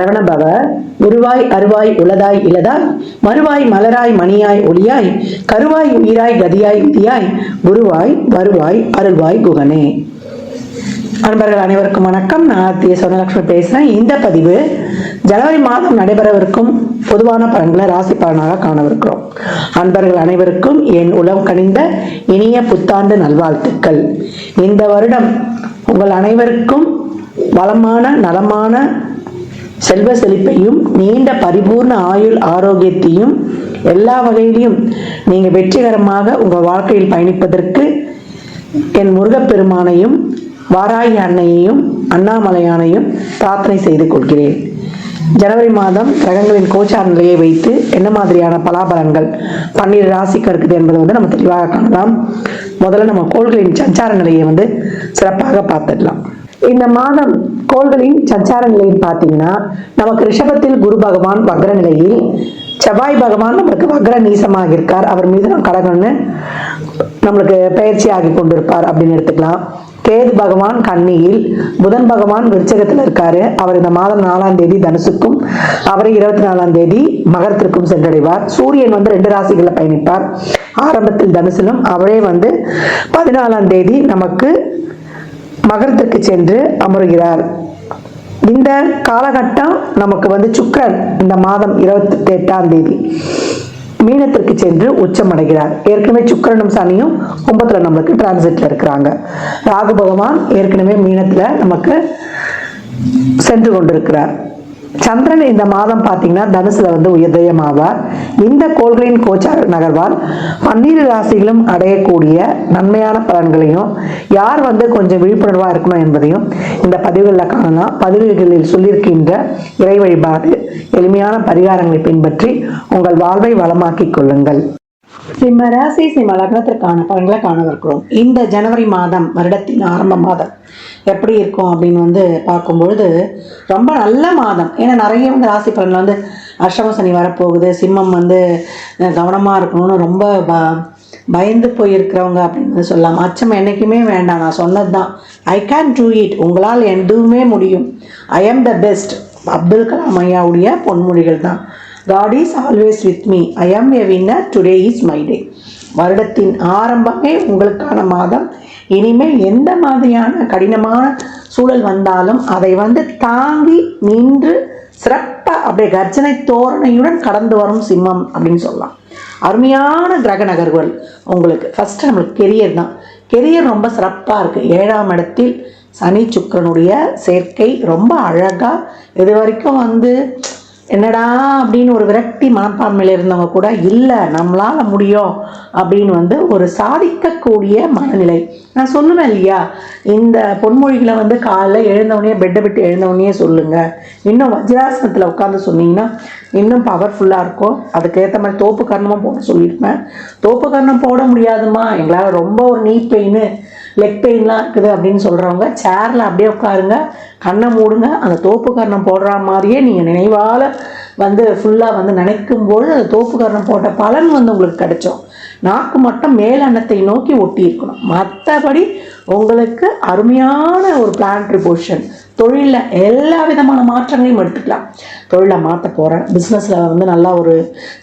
சரவணபவ. உருவாய் அருவாய் உளதாய் இலதாய் மறுவாய் மலராய் மணியாய் ஒளியாய் கருவாய் உயிராய் கதியாய் விதியாய் குருவாய் வருவாய் அருள்வாய் குகனே. அன்பர்கள் அனைவருக்கும் வணக்கம். நான் ஆர்த்திய சொர்ணலட்சுமி பேசுறேன். இந்த பதிவு ஜனவரி மாதம் நடைபெறவிருக்கும் பொதுவான பலன்களை ராசி பலனாக காணவிருக்கிறோம். அன்பர்கள் அனைவருக்கும் என் உளம் கனிந்த இனிய புத்தாண்டு நல்வாழ்த்துக்கள். இந்த வருடம் உங்கள் அனைவருக்கும் வளமான நலமான செல்வ செழிப்பையும் நீண்ட பரிபூர்ண ஆயுள் ஆரோக்கியத்தையும் எல்லா வகையிலையும் நீங்க வெற்றிகரமாக உங்கள் வாழ்க்கையில் பயணிப்பதற்கு என் முருகப்பெருமானையும் வாராகி அன்னையையும் அண்ணாமலையானையும் பிரார்த்தனை செய்து கொள்கிறேன். ஜனவரி மாதம் கிரகங்களின் கோச்சார நிலையை வைத்து என்ன மாதிரியான பலாபலன்கள் 12 ராசிக்கு இருக்குது என்பதை நம்ம தெளிவாக காணலாம். முதல்ல நம்ம கோள்களின் சஞ்சார நிலையை சிறப்பாக பார்த்துடலாம். இந்த மாதம் கோள்களின் சஞ்சார நிலையில் பார்த்தீங்கன்னா நமக்கு ரிஷபத்தில் குரு பகவான் வக்ர நிலையில், செவ்வாய் பகவான் நம்மளுக்கு வக்ர நீசமாக இருக்கார். அவர் மீது நம்ம கடகம்னு நம்மளுக்கு பயிற்சி ஆகி கொண்டிருப்பார் அப்படின்னு எடுத்துக்கலாம். கேது பகவான் கன்னியில், புதன் பகவான் விருச்சகத்தில் இருக்காரு. அவர் இந்த மாதம் 4ஆம் தேதி தனுசுக்கும் அவரை 24ஆம் தேதி மகரத்திற்கும் சென்றடைவார். சூரியன் 2 ராசிகளில் பயணிப்பார். ஆரம்பத்தில் தனுசிலும் அவரே 14ஆம் தேதி நமக்கு மகரத்திற்கு சென்று அமருகிறார். இந்த காலகட்டம் நமக்கு சுக்கிரன் இந்த மாதம் 28ஆம் தேதி மீனத்திற்கு சென்று உச்சமடைகிறார். ஏற்கனவே சுக்கிரனும் சனியும் கும்பத்துல நமக்கு டிரான்சிட்ல இருக்கிறாங்க. ராகு பகவான் ஏற்கனவே மீனத்துல நமக்கு சென்று கொண்டிருக்கிறார். சந்திரன் இந்த மாதம் பார்த்தீங்கன்னா தனுசுல உதயமாவார். இந்த கோள்களின் கோச்சார நகர்வால் 12 ராசிகளும் அடையக்கூடிய நன்மையான பலன்களையும் யார் கொஞ்சம் விழிப்புணர்வா இருக்கணும் என்பதையும் இந்த பதிவுகளில் காணலாம். பதிவுகளில் சொல்லியிருக்கின்ற இறை வழிபாடு எளிமையான பரிகாரங்களை பின்பற்றி உங்கள் வாழ்வை வளமாக்கிக் கொள்ளுங்கள். சிம்ம ராசி சிம்ம லக்னத்திற்கான பலன்களை காணவிருக்கிறோம். இந்த ஜனவரி மாதம் வருடத்தின் ஆரம்ப மாதம் எப்படி இருக்கும் அப்படின்னு பார்க்கும்பொழுது ரொம்ப நல்ல மாதம். ஏன்னா நிறைய ராசி பலன்ல அஷ்டம சனி வரப்போகுது. சிம்மம் கவனமாக இருக்கணும்னு ரொம்ப பயந்து போயிருக்கிறவங்க அப்படின்னு சொல்லலாம். அச்சம் என்றைக்குமே வேண்டாம். நான் சொன்னது தான், ஐ கேன் டூ இட், உங்களால் எதுவுமே முடியும், ஐ ஆம் த பெஸ்ட், அப்துல் கலாம் ஐயாவுடைய பொன்மொழிகள் தான். God is always with me. I am a winner. Today is my day. வருடத்தின் ஆரம்பமே உங்களுக்கான மாதம். இனிமேல் எந்த மாதிரியான கடினமான சூழல் வந்தாலும் அதை தாங்கி நின்று சிறப்பாக அப்படியே கர்ஜனை தோரணையுடன் கடந்து வரும் சிம்மம் அப்படின்னு சொல்லலாம். அருமையான கிரக நகர்வுகள் உங்களுக்கு. ஃபர்ஸ்ட் நம்மளுக்கு கெரியர் தான். கெரியர் ரொம்ப சிறப்பாக இருக்குது. 7ஆம் இடத்தில் சனி சுக்கிரனுடைய சேர்க்கை ரொம்ப அழகாக. இது வரைக்கும் என்னடா அப்படின்னு ஒரு விரக்தி மனப்பான்மையில் இருந்தவங்க கூட இல்லை நம்மளால முடியும் அப்படின்னு ஒரு சாதிக்கக்கூடிய மனநிலை. நான் சொல்லுவேன் இல்லையா, இந்த பொன்மொழிகளை காலைல எழுந்தவனே பெட்டை விட்டு எழுந்தவனே சொல்லுங்க. இன்னும் வஜ்ராசனத்தில் உட்காந்து சொன்னீங்கன்னா இன்னும் பவர்ஃபுல்லாக இருக்கும். அதுக்கேற்ற மாதிரி தோப்பு கர்ணமும் போட சொல்லியிருப்பேன். தோப்பு கர்ணம் போட முடியாதுமா, எங்களால் ரொம்ப ஒரு நீ பெயின் லெக் பெயின்லாம் இருக்குது அப்படின்னு சொல்கிறவங்க சேரில் அப்படியே உட்காருங்க, கண்ணை மூடுங்க. அந்த தோப்பு கர்ணம் போடுற மாதிரியே நீங்கள் நினைவால் ஃபுல்லாக நினைக்கும்போது அந்த தோப்பு கர்ணம் போட்ட பலன் உங்களுக்கு கிடைச்சோம். நாக்கு மட்டும் மேலெண்ணத்தை நோக்கி ஒட்டி இருக்கணும். மற்றபடி உங்களுக்கு அருமையான ஒரு பிளானட்டரி பொசிஷன். தொழிலில் எல்லா விதமான மாற்றங்களையும் எடுத்துக்கலாம். தொழிலை மாற்ற போகிறேன், பிஸ்னஸில் நல்லா ஒரு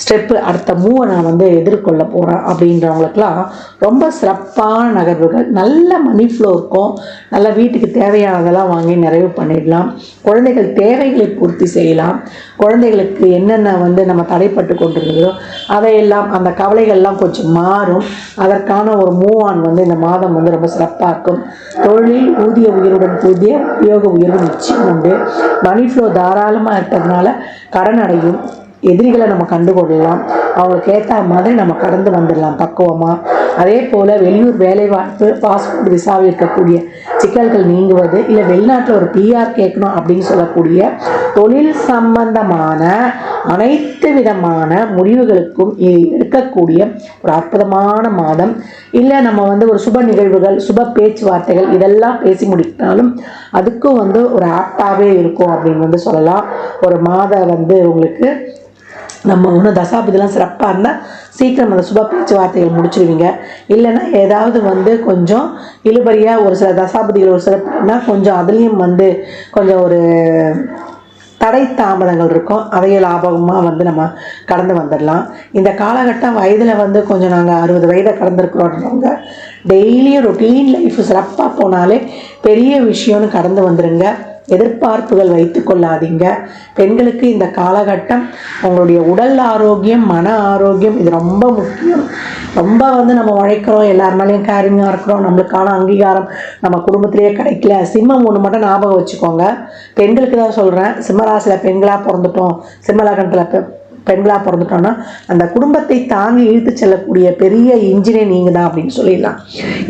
ஸ்டெப்பு, அடுத்த மூவை நான் எதிர்கொள்ள போகிறேன் அப்படின்றவங்களுக்கெல்லாம் ரொம்ப சிறப்பான நகர்வுகள். நல்ல மணி ஃப்ளோ இருக்கும். நல்ல வீட்டுக்கு தேவையானதெல்லாம் வாங்கி நிறைவு பண்ணிடலாம். குழந்தைகள் தேவைகளை பூர்த்தி செய்யலாம். குழந்தைகளுக்கு என்னென்ன நம்ம தடைப்பட்டு கொண்டிருக்கிறதோ அதையெல்லாம், அந்த கவலைகள்லாம் கொஞ்சம் மாறும். அதற்கான ஒரு மூவ் ஆன் இந்த மாதம் ரொம்ப சிறப்பாக இருக்கும். தொழில் ஊதிய உயர்வுடன் கூடிய உத்தியோக உயர்வு நிச்சயம் உண்டு. மணி ஃப்ளோ தாராளமாக இருக்கிறதுனால கடன் அடையும். எதிரிகளை நம்ம கண்டுகொள்ளலாம். அவங்களுக்கு ஏற்ற மாதிரி நம்ம கடந்து வந்துடலாம் பக்குவமாக. அதே போல் வெளியூர் வேலைவாய்ப்பு, பாஸ்போர்ட் விசாவில் இருக்கக்கூடிய சிக்கல்கள் நீங்குவது, இல்லை வெளிநாட்டில் ஒரு பிஆர் கேட்கணும் அப்படின்னு சொல்லக்கூடிய தொழில் சம்பந்தமான அனைத்து விதமான முடிவுகளுக்கும் எடுக்கக்கூடிய ஒரு அற்புதமான மாதம். இல்லை நம்ம ஒரு சுப நிகழ்வுகள், சுப பேச்சுவார்த்தைகள் இதெல்லாம் பேசி முடித்தாலும் அதுக்கும் ஒரு ஆப்டாகவே இருக்கும் அப்படின்னு சொல்லலாம். ஒரு மாதம் உங்களுக்கு நம்ம ஒன்று தசாபதிலாம் சிறப்பாக இருந்தால் சீக்கிரம் அந்த சுப பேச்சுவார்த்தைகள் முடிச்சிருவீங்க. இல்லைன்னா ஏதாவது கொஞ்சம் இழுபறியாக ஒரு சில தசாபதிகள் ஒரு சிறப்புனா கொஞ்சம் அதுலேயும் கொஞ்சம் ஒரு தடை தாமதங்கள் இருக்கும், அதையே லாபகமாக வந்து நம்ம கடந்து வந்துடலாம். இந்த காலகட்டம் வயதில் வந்து கொஞ்சம் நாங்கள் 60 வயதை கடந்திருக்கிறோன்றவங்க டெய்லியும் ரொட்டீன் லைஃப் சிறப்பாக போனாலே பெரிய விஷயம்னு கடந்து வந்துடுங்க. எதிர்பார்ப்புகள் வைத்து கொள்ளாதீங்க. பெண்களுக்கு இந்த காலகட்டம் உங்களுடைய உடல் ஆரோக்கியம், மன ஆரோக்கியம் இது ரொம்ப முக்கியம். ரொம்ப வந்து நம்ம உழைக்கிறோம், எல்லாருனாலையும் கேரிங்காக இருக்கிறோம், நம்மளுக்கான அங்கீகாரம் நம்ம குடும்பத்திலேயே கிடைக்கல. சிம்மம் ஒன்று மட்டும் ஞாபகம் வச்சுக்கோங்க, பெண்களுக்கு தான் சொல்கிறேன். சிம்மராசியில் பெண்களாக பிறந்துட்டோம், சிம்ம லக்னத்தில் பெண்களாக பிறந்துட்டோன்னா அந்த குடும்பத்தை தாங்கி இழுத்து செல்லக்கூடிய பெரிய இன்ஜினே நீங்கள் தான் அப்படின்னு சொல்லிடலாம்.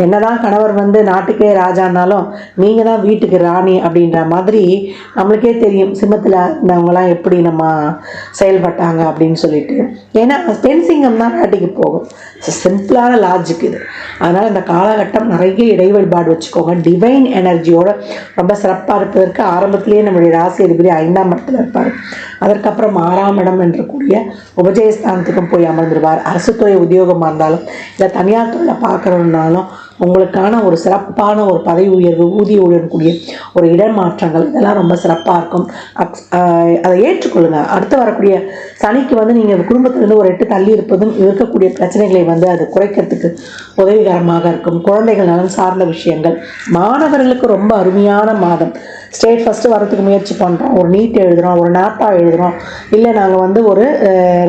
என்னதான் கணவர் வந்து நாட்டுக்கே ராஜானாலும் நீங்கள் தான் வீட்டுக்கு ராணி அப்படின்ற மாதிரி நம்மளுக்கே தெரியும் சிம்மத்தில் இருந்தவங்களாம் எப்படி நம்ம செயல்பட்டாங்க அப்படின்னு சொல்லிட்டு. ஏன்னா பெண் சிங்கம் தான் நாட்டுக்கு போகும். சிம்பிளான லாஜிக் இது. அதனால் இந்த காலகட்டம் நிறைய இடை வழிபாடு வச்சுக்கோங்க. டிவைன் எனர்ஜியோட ரொம்ப சிறப்பாக இருப்பதற்கு ஆரம்பத்திலேயே நம்மளுடைய ராசி அதிபதி 5ஆம் இடத்துல இருப்பார். அதற்கப்புறம் 6ஆம் இடம் என்று கூடிய உபஜயஸ்தானத்துக்கும் போய் அமர்ந்துருவார். அரசு துறை உத்தியோகமாக இருந்தாலும் இல்லை தனியார் தொழிலை பார்க்குறோம்னாலும் உங்களுக்கான ஒரு சிறப்பான ஒரு பதவி உயர்வு, ஊதிய உயரக்கூடிய ஒரு இடமாற்றங்கள் இதெல்லாம் ரொம்ப சிறப்பாக இருக்கும். அதை ஏற்றுக்கொள்ளுங்கள். அடுத்து வரக்கூடிய சனிக்கு வந்து நீங்கள் குடும்பத்திலேருந்து ஒரு 8 தள்ளி இருப்பதும் இருக்கக்கூடிய பிரச்சனைகளை வந்து அது குறைக்கிறதுக்கு உதவிகரமாக இருக்கும். குழந்தைகள் நலன் சார்ந்த விஷயங்கள், மாணவர்களுக்கு ரொம்ப அருமையான மாதம். ஸ்டேட் ஃபஸ்ட்டு வரத்துக்கு முயற்சி பண்ணுறோம், ஒரு நீட் எழுதுகிறோம், ஒரு நாப்பா எழுதுகிறோம், இல்லை நாங்கள் வந்து ஒரு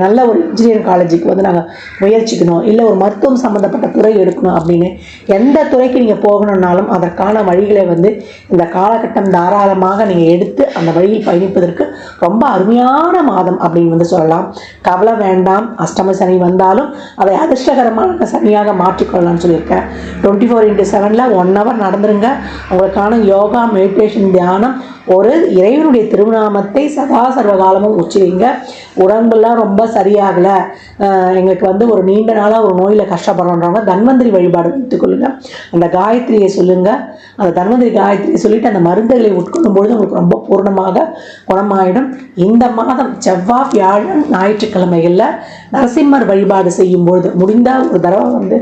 நல்ல ஒரு இன்ஜினியரிங் காலேஜுக்கு வந்து நாங்கள் முயற்சிக்கணும், இல்லை ஒரு மருத்துவம் சம்மந்தப்பட்ட துறை எடுக்கணும் அப்படின்னு எந்த துறைக்கு நீங்கள் போகணுன்னாலும் அதற்கான வழிகளை வந்து இந்த காலகட்டம் தாராளமாக நீங்கள் எடுத்து அந்த வழியில் பயணிப்பதற்கு ரொம்ப அருமையான மாதம் அப்படின்னு வந்து சொல்லலாம். கவலை வேண்டாம், அஷ்டம சனி வந்தாலும் அதை அதிர்ஷ்டகரமான சனியாக மாற்றிக்கொள்ளலாம்னு சொல்லியிருக்கேன். 24x7 1 hour நடந்துருங்க. உங்களுக்கான யோகா, மெடிடேஷன், தியானம், ஒரு இறைவனுடைய திருநாமத்தை சதா சர்வகாலமும் உச்சரிங்க. உடம்பெல்லாம் ரொம்ப சரியாகலை, எங்களுக்கு வந்து ஒரு நீண்ட நாளாக ஒரு நோயில் கஷ்டப்படுறோன்றவங்க தன்வந்திரி வழிபாடு வைத்துக்கொள்ளுங்க. அந்த காயத்ரியை சொல்லுங்கள். அந்த தன்வந்திரி காயத்ரியை சொல்லிவிட்டு அந்த மருந்துகளை உட்கொள்ளும் பொழுது உங்களுக்கு ரொம்ப பூர்ணமாக குணமாயிடும். இந்த மாதம் செவ்வாய், வியாழன், ஞாயிற்றுக்கிழமைகளில் நரசிம்மர் வழிபாடு செய்யும்பொழுது முடிந்தால் ஒரு தடவை வந்து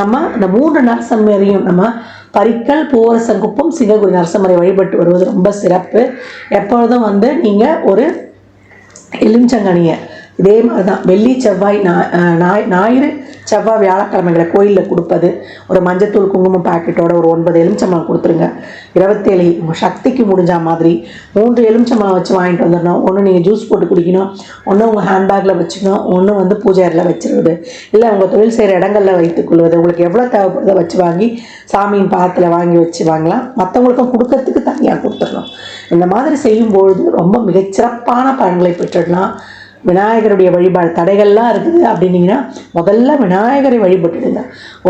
நம்ம இந்த 3 நரசிம்மரையும் நம்ம பரிக்கல், பூவரசங்குப்பம், சிங்ககுடி நரசிம்மரை வழிபட்டு வருவது ரொம்ப சிறப்பு. எப்பொழுதும் வந்து நீங்கள் ஒரு எலுமிச்சங்கனியை இதே மாதிரி தான் வெள்ளி, செவ்வாய், ஞாயிறு, செவ்வாய், வியாழக்கிழமைகளை கோயிலில் கொடுப்பது, ஒரு மஞ்சத்தூள் குங்குமம் பாக்கெட்டோட ஒரு 9 எலுமிச்சம்பழம் கொடுத்துருங்க. 27 உங்கள் சக்திக்கு முடிஞ்ச மாதிரி 3 எலுமிச்சம்பழம் வச்சு வாங்கிட்டு வந்துடணும். ஒன்று நீங்கள் ஜூஸ் போட்டு குடிக்கணும், ஒன்று உங்கள் ஹேண்ட்பேக்கில் வச்சுக்கணும், ஒன்று வந்து பூஜை அறையில் வச்சுருவது, இல்லை உங்கள் தொழில் செய்கிற இடங்களில் வைத்துக்கொள்வது. உங்களுக்கு எவ்வளோ தேவைப்படுறதை வச்சு வாங்கி சாமியின் பாதத்தில் வாங்கி வச்சு வாங்கலாம். மற்றவங்களுக்கும் கொடுக்கறதுக்கு தனியாக கொடுத்துடணும். இந்த மாதிரி செய்யும்பொழுது ரொம்ப மிகச்சிறப்பான பலன்களை பெற்றுடலாம். விநாயகருடைய வழிபாடு தடைகள்லாம் இருக்குது அப்படின்னீங்கன்னா முதல்ல விநாயகரை வழிபட்டுடுங்க.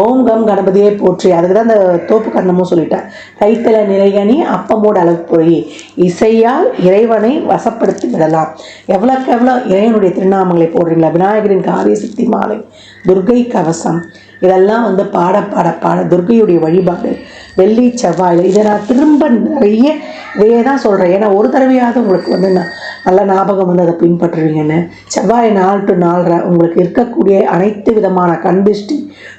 ஓம் கம் கணபதியை போற்றி, அதுக்கு தான் அந்த தோப்பு கர்ணமும் சொல்லிட்டேன். கைத்தல நிறைகனி அப்பமோடு அளவு பொறி, இசையால் இறைவனை வசப்படுத்தி விடலாம். எவ்வளோக்கு எவ்வளோ இறைவனுடைய திருநாமங்களை போடுறீங்களா, விநாயகரின் காரிய சக்தி மாலை, துர்கை கவசம், இதெல்லாம் வந்து பாட பாட பாட துர்கையுடைய வழிபாடு வெள்ளி, செவ்வாயில் இதை நான் திரும்ப நிறைய இதையே தான் சொல்கிறேன். ஏன்னா ஒரு தடவையாவது உங்களுக்கு வந்து நான் நல்ல ஞாபகம் வந்து அதை பின்பற்றுவீங்கன்னு. செவ்வாய் 4 to 4 உங்களுக்கு இருக்கக்கூடிய அனைத்து விதமான கண்திஷ்டி,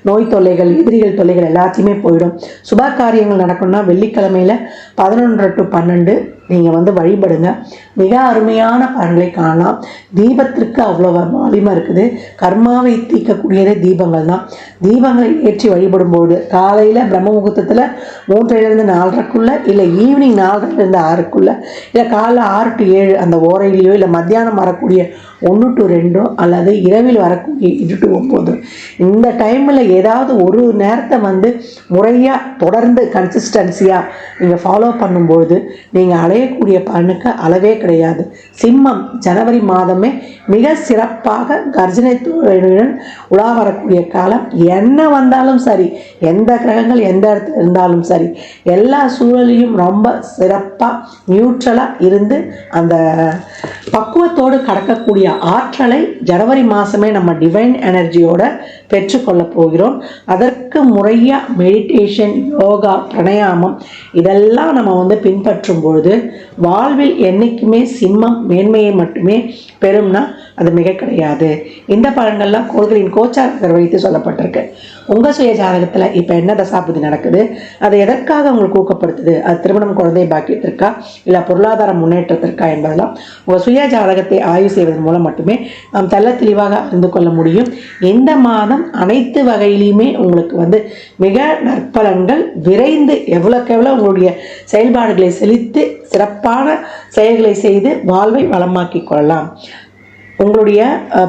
நோய் தொல்லைகள், எதிரிகள் தொல்லைகள் எல்லாத்தையுமே போயிடும். சுப காரியங்கள் நடக்கணும்னா வெள்ளிக்கிழமையில் 11 to 12 நீங்கள் வந்து வழிபடுங்க. மிக அருமையான பலன்களை காணலாம். தீபத்திற்கு அவ்வளோ வலிமை இருக்குது. கர்மாவை தீர்க்கக்கூடியதே தீபங்கள் தான். தீபங்களை ஏற்றி வழிபடும்போது காலையில் பிரம்ம முகூர்த்தத்தில் 3லேருந்து 4:30 இல்லை ஈவினிங் 4லேருந்து 6 இல்லை காலைல 6 to 7 அந்த ஓரையிலையோ, இல்லை மத்தியானம் வரக்கூடிய 1 to 2 அல்லது இரவில் வரக்கூடிய 8 to 9 இந்த டைமில் ஏதாவது ஒரு நேரத்தை வந்து முறையாக தொடர்ந்து கன்சிஸ்டன்சியாக நீங்கள் ஃபாலோ பண்ணும்போது நீங்கள் அடையக்கூடிய பலனுக்கு அளவே கிடையாது. சிம்மம் ஜனவரி மாதமே மிக சிறப்பாக கர்ஜனை தோழையுடன் உலா வரக்கூடிய காலம். என்ன வந்தாலும் சரி, எந்த கிரகங்கள் எந்த இடத்துல இருந்தாலும் சரி, எல்லா சூழலையும் ரொம்ப சிறப்பாக நியூட்ரலாக இருந்து அந்த பக்குவத்தோடு கடக்கக்கூடிய ஆற்றலை ஜனவரி மாதமே நம்ம டிவைன் எனர்ஜியோட பெற்றுக்கொள்ள போகிறோம். அதற்கு முறையாக மெடிடேஷன், யோகா, பிராணாயாமம் இதெல்லாம் நம்ம வந்து பின்பற்றும் பொழுது வாழ்வில் என்றைக்குமே சிம்மம் மேன்மையை மட்டுமே பெறும்னா அது மிக கிடையாது. இந்த பலன்கள்லாம் கோள்களின் கோச்சாரத்தை வைத்து சொல்லப்பட்டிருக்கு. உங்கள் சுய ஜாதகத்தில் இப்போ என்ன தசாபுதி நடக்குது, அது எதற்காக உங்களுக்கு ஊக்கப்படுத்துது, அது திருமணம், குழந்தை பாக்கியத்திற்கா இல்லை பொருளாதார முன்னேற்றத்திற்கா என்பதெல்லாம் உங்கள் சுய ஜாதகத்தை ஆய்வு செய்வதன் மூலம் மட்டுமே நாம் தெள்ள தெளிவாக அறிந்து கொள்ள முடியும். இந்த மாதம் அனைத்து வகையிலையுமே உங்களுக்கு மிக நற்பலன்கள் விரைந்து எவ்வளோக்கு எவ்வளோ உங்களுடைய செயல்பாடுகளை செலுத்தி சிறப்பான செயல்களை செய்து வாழ்வை வளமாக்கி கொள்ளலாம். உங்களுடைய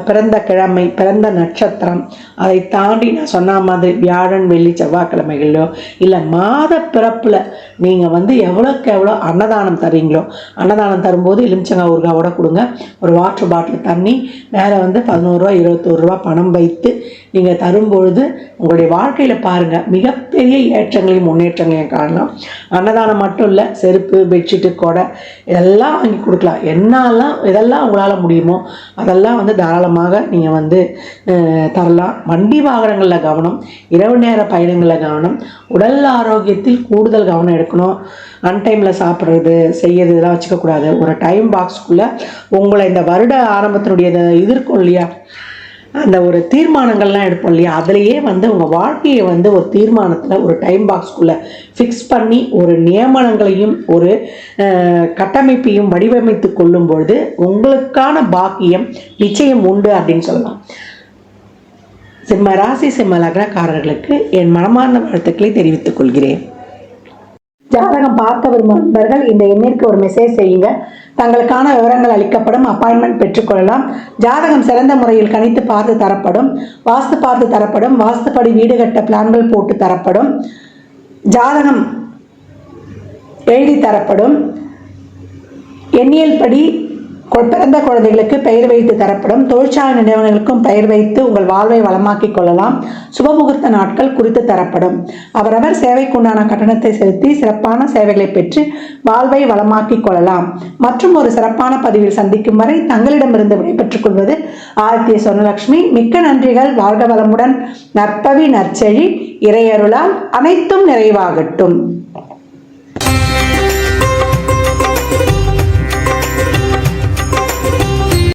பிறந்த கிழமை, பிறந்த நட்சத்திரம், அதை தாண்டி நான் சொன்ன மாதிரி வியாழன், வெள்ளி, செவ்வாய்க்கிழமைகளோ இல்லை மாத பிறப்பில் நீங்கள் எவ்வளோக்கு எவ்வளோ அன்னதானம் தரீங்களோ, அன்னதானம் தரும்போது எலுமிச்சங்காய் ஊறுகாவோட கொடுங்க. ஒரு வாட்டர் பாட்டில் தண்ணி மேலே 11 ரூபா 21 ரூபா பணம் வைத்து நீங்கள் தரும்பொழுது உங்களுடைய வாழ்க்கையில் பாருங்கள் மிகப்பெரிய ஏற்றங்களையும் முன்னேற்றங்களையும் காணலாம். அன்னதானம் மட்டும் இல்லை, செருப்பு, பெட்ஷீட்டு, கொடை இதெல்லாம் வாங்கி கொடுக்கலாம். இதெல்லாம் உங்களால் முடியுமோ அதெல்லாம் தாராளமாக நீங்கள் தரலாம். வண்டி வாகனங்களில் கவனம், இரவு நேர பயணங்களில் கவனம், உடல் ஆரோக்கியத்தில் கூடுதல் கவனம் எடுக்கணும். அன்டைமில் சாப்பிட்றது செய்யறது இதெல்லாம் வச்சுக்கக்கூடாது. ஒரு டைம் பாக்ஸ்க்குள்ளே உங்களை இந்த வருட ஆரம்பத்தினுடைய இருக்கும் இல்லையா, அந்த ஒரு தீர்மானங்கள்லாம் எடுப்போம் இல்லையா, அதுலேயே உங்கள் வாழ்க்கையை ஒரு தீர்மானத்தில் ஒரு டைம் பாக்ஸ்க்குள்ளே ஃபிக்ஸ் பண்ணி ஒரு நியமனங்களையும் ஒரு கட்டமைப்பையும் வடிவமைத்து கொள்ளும் பொழுது உங்களுக்கான பாக்கியம் நிச்சயம் உண்டு அப்படின்னு சொல்லலாம். சிம்ம ராசி, சிம்ம லக்னக்காரர்களுக்கு என் மனமார்ந்த வாழ்த்துக்களை தெரிவித்துக் கொள்கிறேன். ஜாதகம் பார்க்க விரும்பும் நண்பர்கள் இந்த எண்ணிற்கு ஒரு மெசேஜ் செய்யுங்க. தங்களுக்கான விவரங்கள் அளிக்கப்படும். அப்பாயின்மெண்ட் பெற்றுக்கொள்ளலாம். ஜாதகம் சிறந்த முறையில் கணித்து பார்த்து தரப்படும். வாஸ்து பார்த்து தரப்படும். வாஸ்துப்படி வீடு கட்ட பிளான்கள் போட்டு தரப்படும். ஜாதகம் எழுதி தரப்படும். எண்ணியல் படி பிறந்த குழந்தைகளுக்கு பெயர் வைத்து தரப்படும். தொழிற்சாலை நிறுவனங்களுக்கும் பெயர் வைத்து உங்கள் வாழ்வை வளமாக்கிக் கொள்ளலாம். சுபமுகூர்த்த நாட்கள் குறித்து தரப்படும். அவரவர் சேவைக்குண்டான கட்டணத்தை செலுத்தி சிறப்பான சேவைகளை பெற்று வாழ்வை வளமாக்கிக் கொள்ளலாம். மற்றும் ஒரு சிறப்பான பதிவில் சந்திக்கும் வரை தங்களிடமிருந்து விடைபெற்றுக் கொள்வது ஆதித்ய சொர்ணலட்சுமி. மிக்க நன்றிகள். வாழ்க வளமுடன். நற்பவி நற்செழி. இறையருளால் அனைத்தும் நிறைவாகட்டும்.